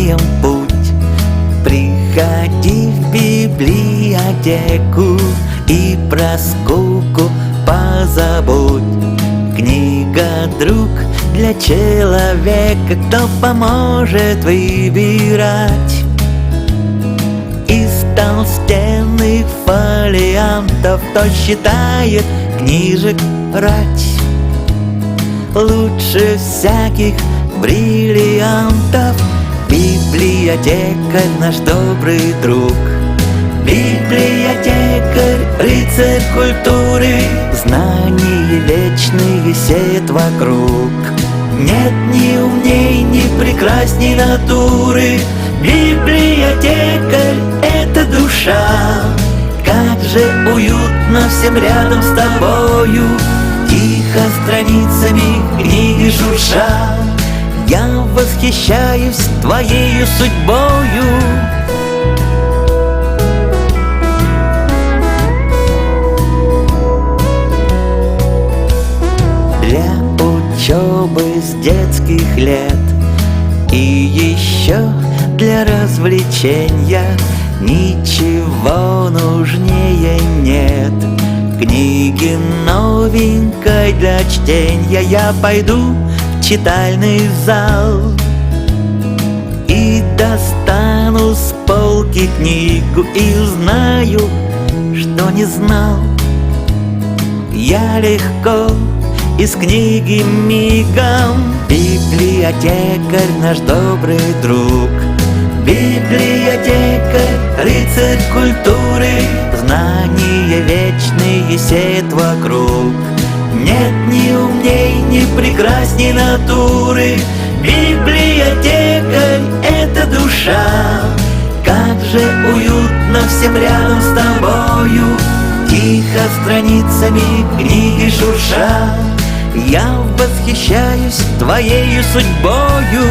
знаем путь. Приходи в библиотеку и про скуку позабудь. Книга — друг для человека, кто поможет выбирать из толстенных фолиантов, кто считает книжек рать. Лучше всяких бриллиантов библиотекарь — наш добрый друг. Библиотекарь — рыцарь культуры, знания вечные сеет вокруг. Нет ни умней, ни прекрасней натуры. Библиотекарь — это душа. Как же уютно всем рядом с тобою, тихо страницами книги шурша. Я восхищаюсь твоею судьбою. Для учебы с детских лет и еще для развлечения ничего нужнее нет. Книги новенькой для чтения я пойду в читальный зал и достану с полки книгу и узнаю, что не знал. Я легко из книги мигом. Библиотекарь — наш добрый друг. Библиотекарь — рыцарь культуры, знания вечные сеет вокруг. Нет ни умней, ни прекрасней натуры. Библиотекарь — это душа. Как же уютно всем рядом с тобою, тихо страницами книги шурша. Я восхищаюсь твоею судьбою.